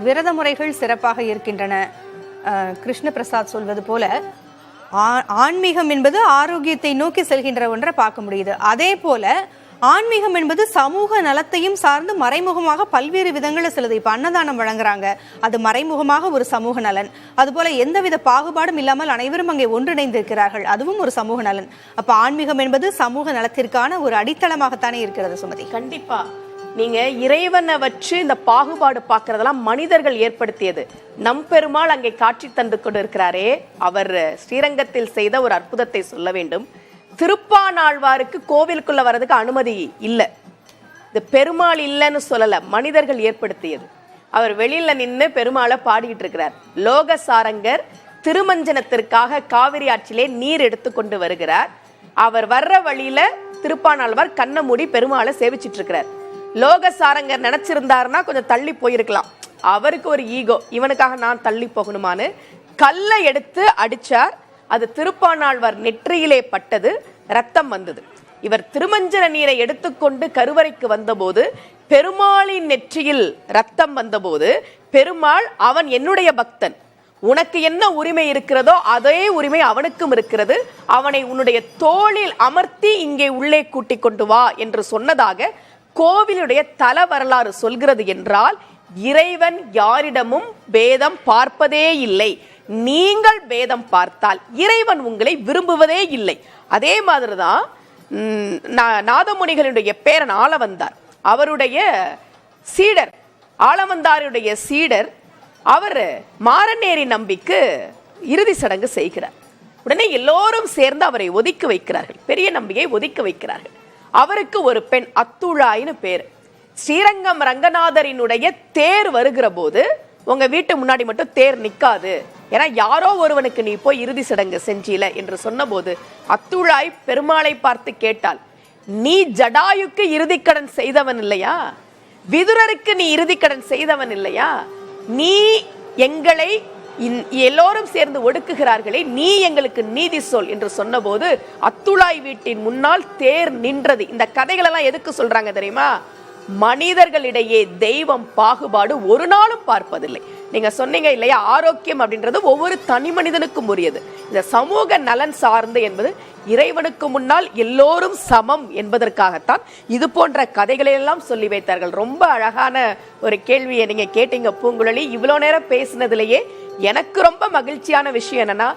விரத முறைகள் சிறப்பாக இருக்கின்றன. கிருஷ்ண பிரசாத் சொல்வது போல ஆன்மீகம் என்பது ஆரோக்கியத்தை நோக்கி செல்கின்ற ஒன்றை பார்க்க முடியுது. அதே போல ஆன்மீகம் என்பது சமூக நலத்தையும் சார்ந்து மறைமுகமாக பல்வேறு விதங்களில் செல்லுது. இப்போ அன்னதானம் வழங்குறாங்க, அது மறைமுகமாக ஒரு சமூக நலன். அதுபோல எந்தவித பாகுபாடும் இல்லாமல் அனைவரும் அங்கே ஒன்றிணைந்திருக்கிறார்கள், அதுவும் ஒரு சமூக நலன். அப்ப ஆன்மீகம் என்பது சமூக நலத்திற்கான ஒரு அடித்தளமாகத்தானே இருக்கிறது. சுமதி, கண்டிப்பா நீங்க இறைவனை வச்சு இந்த பாகுபாடு பார்க்கறதெல்லாம் மனிதர்கள் ஏற்படுத்தியது. நம் பெருமாள் அங்கே காட்சி தந்து கொண்டு இருக்கிறாரே, அவர் ஸ்ரீரங்கத்தில் செய்த ஒரு அற்புதத்தை சொல்ல வேண்டும். திருப்பானாழ்வாருக்கு கோவிலுக்குள்ள வர்றதுக்கு அனுமதி இல்லை. இந்த பெருமாள் இல்லைன்னு சொல்லல, மனிதர்கள் ஏற்படுத்தியது. அவர் வெளியில நின்று பெருமாளை பாடிக்கிட்டு இருக்கிறார். லோகசாரங்கர் திருமஞ்சனத்திற்காக காவிரி ஆற்றிலே நீர் எடுத்து கொண்டு வருகிறார். அவர் வர்ற வழியில திருப்பானாழ்வார் கண்ணை மூடி பெருமாளை சேவிச்சிட்டு இருக்கிறார். லோகசாரங்கர் நினைச்சிருந்தாருன்னா கொஞ்சம் தள்ளி போயிருக்கலாம். அவருக்கு ஒரு ஈகோ, இவனுக்காக நான் தள்ளி போகணுமான்னு கல்லை எடுத்து அடிச்சார். அது திருப்பானாழ்வார் நெற்றியிலே பட்டது, ரத்தம் வந்தது. இவர் திருமஞ்சன நீரை எடுத்துக்கொண்டு கருவறைக்கு வந்தபோது பெருமாளின் நெற்றியில் ரத்தம் வந்தபோது பெருமாள், அவன் என்னுடைய பக்தன், உனக்கு என்ன உரிமை இருக்கிறதோ அதே உரிமை அவனுக்கும் இருக்கிறது, அவனை உன்னுடைய தோளில் அமர்த்தி இங்கே உள்ளே கூட்டிக் கொண்டு வா என்று சொன்னதாக கோவிலுடைய தல வரலாறு சொல்கிறது. என்றால் இறைவன் யாரிடமும் பேதம் பார்ப்பதே இல்லை. நீங்கள் பேதம் பார்த்தால் இறைவன் உங்களை விரும்புவதே இல்லை. அதே மாதிரிதான் நாதமுனிகளுடைய பேரன் ஆளவந்தார், அவருடைய சீடர், ஆளவந்தாருடைய சீடர், அவர் மாரநேரி நம்பிக்கு இறுதி சடங்கு செய்கிறார். உடனே எல்லோரும் சேர்ந்து அவரை ஒதுக்கி வைக்கிறார்கள், பெரிய நம்பியை ஒதுக்கி வைக்கிறார்கள். அவருக்கு ஒரு பெண் அத்துழாயின்னு பேர். ஸ்ரீரங்கம் ரங்கநாதரினுடைய தேர் வருகிற போது உங்க வீட்டு முன்னாடி மட்டும் தேர் நிக்காது, ஏன்னா யாரோ ஒருவனுக்கு நீ போய் இறுதி சடங்கு செஞ்சீல என்று சொன்னபோது அத்துழாய் பெருமாளை பார்த்து கேட்டாள், நீ ஜடாயுக்கு இறுதிக்கடன் செய்தவன் இல்லையா, விதுரருக்கு நீ இறுதிக்கடன் செய்தவன் இல்லையா, நீ எங்களை எல்லோரும் சேர்ந்து ஒடுக்குகிறார்களே, நீ எங்களுக்கு நீதி சொல் என்று சொன்னபோது அத்துழாய் வீட்டின் முன்னால் தேர் நின்றது. இந்த கதைகள் எல்லாம் எதுக்கு சொல்றாங்க தெரியுமா? மனிதர்களிடையே தெய்வம் பாகுபாடு ஒரு நாளும் பார்ப்பதில்லை. நீங்க சொன்னீங்க இல்லையா, ஆரோக்கியம் அப்படின்றது ஒவ்வொரு தனி மனிதனுக்கும் உரியது. இந்த சமூக நலன் சார்ந்து என்பது இறைவனுக்கு முன்னால் எல்லோரும் சமம் என்பதற்காகத்தான் இது போன்ற கதைகளை எல்லாம் சொல்லி வைத்தார்கள். ரொம்ப அழகான ஒரு கேள்வியை நீங்க கேட்டீங்க பூங்குழலி. இவ்வளவு நேரம் பேசினதுலேயே எனக்கு ரொம்ப மகிழ்ச்சியான விஷயம் என்னன்னா,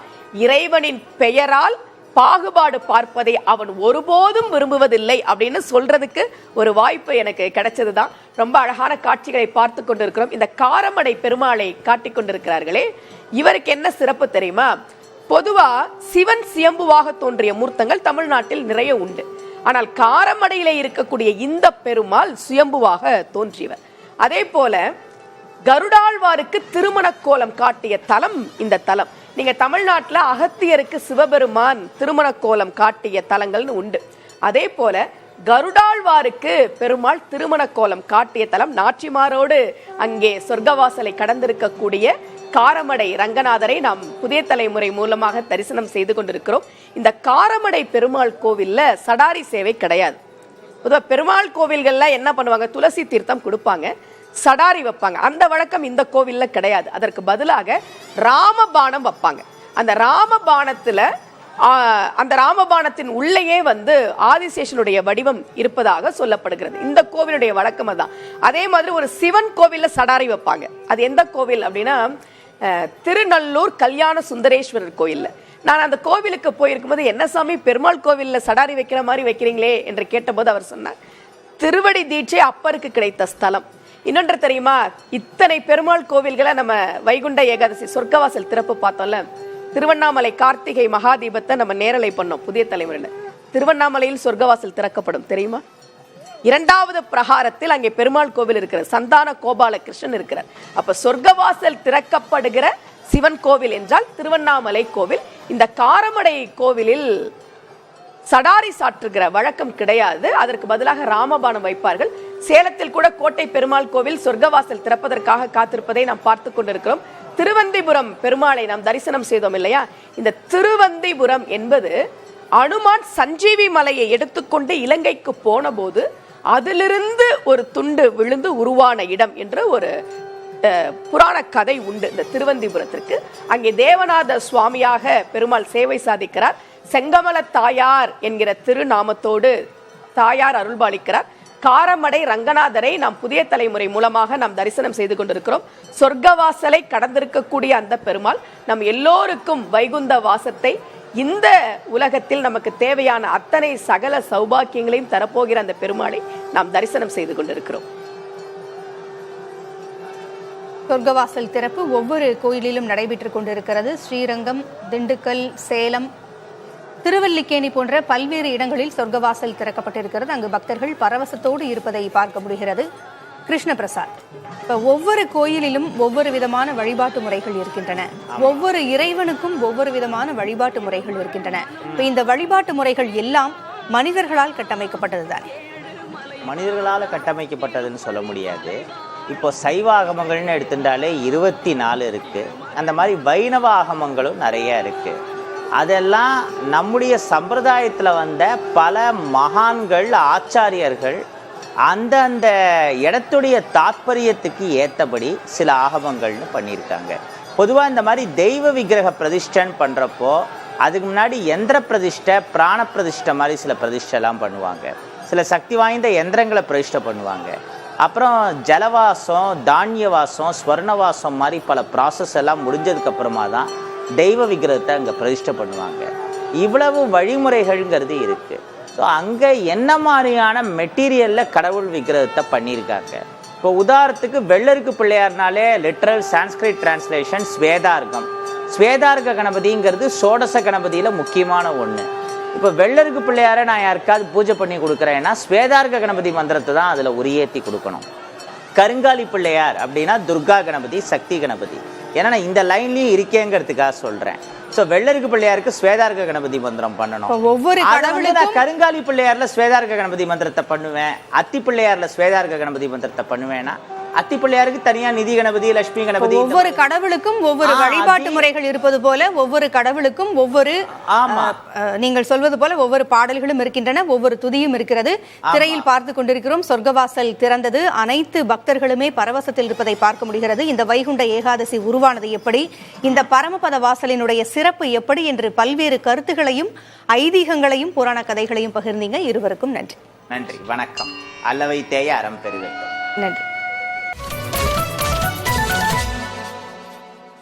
இறைவனின் பெயரால் பாகுபாடு பார்ப்பதை அவன் ஒருபோதும் விரும்புவதில்லை அப்படின்னு சொல்றதுக்கு ஒரு வாய்ப்பு எனக்கு கிடைச்சதுதான். ரொம்ப அழகான காட்சிகளை பார்த்து கொண்டிருக்கிறோம். இந்த காரமடை பெருமாளை காட்டிக் கொண்டிருக்கிறார்களே, இவருக்கு என்ன சிறப்பு தெரியுமா? பொதுவா சிவன் சியம்புவாக தோன்றிய மூர்த்தங்கள் தமிழ்நாட்டில் நிறைய உண்டு. ஆனால் காரமடையில இருக்கக்கூடிய இந்த பெருமாள் சுயம்புவாக தோன்றியவர். அதே போல கருடாழ்வாருக்கு திருமண கோலம் காட்டிய தலம் இந்த தலம். நீங்க தமிழ்நாட்டில் அகத்தியருக்கு சிவபெருமான் திருமண கோலம் காட்டிய தலங்கள்னு உண்டு. அதே போல கருடாழ்வாருக்கு பெருமாள் திருமண கோலம் காட்டிய தலம் நாச்சிமாரோடு அங்கே சொர்க்கவாசலை கடந்திருக்கக்கூடிய காரமடை ரங்கநாதரை நாம் புதிய தலைமுறை மூலமாக தரிசனம் செய்து கொண்டிருக்கிறோம். இந்த காரமடை பெருமாள் கோவில்ல சடாரி சேவை கிடையாது. பொதுவாக பெருமாள் கோவில்கள்ல என்ன பண்ணுவாங்க, துளசி தீர்த்தம் கொடுப்பாங்க, சடாரி வைப்பாங்க. அந்த வழக்கம் இந்த கோவில்ல கிடையாது. அதற்கு பதிலாக ராமபானம் வைப்பாங்க. அந்த ராமபானத்துல அந்த ராமபானத்தின் உள்ளேயே ஆதிசேஷனுடைய வடிவம் இருப்பதாக சொல்லப்படுகிறது. இந்த கோவிலுடைய வழக்கம் அதான். அதே மாதிரி ஒரு சிவன் கோவில்ல சடாரி வைப்பாங்க. அது எந்த கோவில் அப்படின்னா திருநல்லூர் கல்யாண சுந்தரேஸ்வரர் கோயில்ல. நான் அந்த கோவிலுக்கு போயிருக்கும் போது, என்ன சாமி பெருமாள் கோவில்ல சடாரி வைக்கிற மாதிரி வைக்கிறீங்களே என்று கேட்டபோது அவர் சொன்னார், திருவடி தீட்சை அப்பருக்கு கிடைத்த ஸ்தலம். இன்னொன்று தெரியுமா, இத்தனை பெருமாள் கோவில்களை நம்ம வைகுண்ட ஏகாதசி சொர்க்கவாசல் திறப்பு பார்த்தோம்ல, திருவண்ணாமலை கார்த்திகை மகாதீபத்தை நம்ம நேரலை பண்ணோம் புதிய தலைமுறையில். திருவண்ணாமலையில் சொர்க்கவாசல் திறக்கப்படும் தெரியுமா? இரண்டாவது பிரகாரத்தில் அங்கே பெருமாள் கோவில் இருக்கிற சந்தான கோபாலகிருஷ்ணன் இருக்கிறார். அப்ப சொர்க்கவாசல் திறக்கப்படுகிற சிவன் கோவில் என்றால் திருவண்ணாமலை கோவில். இந்த காரமடை கோவிலில் சடாரி சாற்றுகிற வழக்கம் கிடையாது. அதற்கு பதிலாக ராமபானம் வைப்பார்கள். சேலத்தில் கூட கோட்டை பெருமாள் கோவில் சொர்க்கவாசல் திறப்பதற்காக காத்திருப்பதை நாம் பார்த்து கொண்டிருக்கிறோம். திருவந்திபுரம் பெருமாளை நாம் தரிசனம் செய்தோம் இல்லையா? இந்த திருவந்திபுரம் என்பது அனுமான் சஞ்சீவி மலையை எடுத்துக்கொண்டு இலங்கைக்கு போன போது அதிலிருந்து ஒரு துண்டு விழுந்து உருவான இடம் என்று ஒரு புராண கதை உண்டு இந்த திருவந்திபுரத்திற்கு. அங்கே தேவநாத சுவாமியாக பெருமாள் சேவை சாதிக்கிறார். செங்கமல தாயார் என்கிற திருநாமத்தோடு தாயார் அருள்பாலிக்கிறார். காரமடை ரங்கநாதரை நாம் புதிய தலைமுறை மூலமாக நாம் தரிசனம் செய்து கொண்டிருக்கிறோம். சொர்க்கவாசலை கடந்திருக்கக்கூடிய அந்த பெருமாள் நம் எல்லோருக்கும் வைகுந்த வாசத்தை, இந்த உலகத்தில் நமக்கு தேவையான அத்தனை சகல சௌபாக்கியங்களையும் தரப்போகிற அந்த பெருமாளை நாம் தரிசனம் செய்து கொண்டிருக்கிறோம். சொர்க்கவாசல் திறப்பு ஒவ்வொரு கோயிலிலும் நடைபெற்றுக் கொண்டிருக்கிறது. ஸ்ரீரங்கம், திண்டுக்கல், சேலம், திருவல்லிக்கேணி போன்ற பல்வேறு இடங்களில் சொர்க்கவாசல் திறக்கப்பட்டிருக்கிறது. அங்கு பக்தர்கள் பரவசத்தோடு இருப்பதை பார்க்க முடிகிறது. கிருஷ்ண பிரசாத், இப்போ ஒவ்வொரு கோயிலிலும் ஒவ்வொரு விதமான வழிபாட்டு முறைகள் இருக்கின்றன. ஒவ்வொரு இறைவனுக்கும் ஒவ்வொரு விதமான வழிபாட்டு முறைகள் இருக்கின்றன. இப்போ இந்த வழிபாட்டு முறைகள் எல்லாம் மனிதர்களால் கட்டமைக்கப்பட்டதுதான். மனிதர்களால் கட்டமைக்கப்பட்டதுன்னு சொல்ல முடியாது. இப்போ சைவ ஆகமங்கள்னு எடுத்துட்டாலே 24 இருக்கு. அந்த மாதிரி வைணவ ஆகமங்களும் நிறைய இருக்கு. அதெல்லாம் நம்முடைய சம்பிரதாயத்தில் வந்த பல மகான்கள், ஆச்சாரியர்கள் அந்த இடத்துடைய தாத்பரியத்துக்கு ஏற்றபடி சில ஆகமங்கள்னு பண்ணியிருக்காங்க. பொதுவாக இந்த மாதிரி தெய்வ விக்கிரக பிரதிஷ்டன் பண்ணுறப்போ அதுக்கு முன்னாடி யந்திர பிரதிஷ்டை, பிராண பிரதிஷ்டை மாதிரி சில பிரதிஷ்டைலாம் பண்ணுவாங்க. சில சக்தி வாய்ந்த யந்திரங்களை பிரதிஷ்டை பண்ணுவாங்க. அப்புறம் ஜலவாசம், தானியவாசம், ஸ்வர்ணவாசம் மாதிரி பல ப்ராசஸ் எல்லாம் முடிஞ்சதுக்கப்புறமா தான் தெய்வ விக்கிரகத்தை அங்கே பிரதிஷ்டை பண்ணுவாங்க. இவ்வளவு வழிமுறைகள்ங்கிறது இருக்குது. ஸோ அங்கே என்ன மாதிரியான மெட்டீரியலில் கடவுள் விக்கிரகத்தை பண்ணியிருக்காங்க. இப்போ உதாரணத்துக்கு வெள்ளருக்கு பிள்ளையார்னாலே லிட்ரல் சான்ஸ்கிரிட் டிரான்ஸ்லேஷன் ஸ்வேதார்க்கம். ஸ்வேதார்க்க கணபதிங்கிறது சோடச கணபதியில் முக்கியமான ஒன்று. இப்போ வெள்ளருக்கு பிள்ளையாரை நான் யாருக்காவது பூஜை பண்ணி கொடுக்குறேன்னா ஸ்வேதார்க்க கணபதி மந்திரத்தை தான் அதில் உரியேற்றி கொடுக்கணும். கருங்காலி பிள்ளையார் அப்படின்னா துர்கா கணபதி, சக்தி கணபதி. ஏன்னா நான் இந்த லைன்லயும் இருக்கேங்கிறதுக்காக சொல்றேன். ஸோ வெள்ளருக்கு பிள்ளையாருக்கு ஸ்வேதார்க்க கணபதி மந்திரம் பண்ணணும். ஒவ்வொரு நான் கருங்காலி பிள்ளையார்ல ஸ்வேதார்க்க கணபதி மந்திரத்தை பண்ணுவேன், அத்தி பிள்ளையார்ல ஸ்வேதார்க்க கணபதி மந்திரத்தை பண்ணுவேன்னா அத்தி பிள்ளையாருக்கு தனியா நிதி கணபதி, லட்சுமி கணபதி. ஒவ்வொரு கடவுளுக்கும் ஒவ்வொரு வழிபாட்டு முறைகள் இருப்பது போல ஒவ்வொரு கடவுளுக்கும் ஒவ்வொரு, நீங்கள் சொல்வது போல ஒவ்வொரு பாடல்களும் இருக்கின்றன, ஒவ்வொரு துதியும் இருக்கிறது. திரையில் பார்த்து கொண்டிருக்கிறோம். சொர்க்கவாசல் திறந்தது. அனைத்து பக்தர்களுமே பரவசத்தில் இருப்பதை பார்க்க முடிகிறது. இந்த வைகுண்ட ஏகாதசி உருவானது எப்படி, இந்த பரமபத வாசலினுடைய சிறப்பு எப்படி என்று பல்வேறு கருத்துகளையும் ஐதீகங்களையும் புராண கதைகளையும் பகிர்ந்தீங்க. இருவருக்கும் நன்றி. நன்றி, வணக்கம். அல்லவை தேய அறம் பெறுவேன். நன்றி.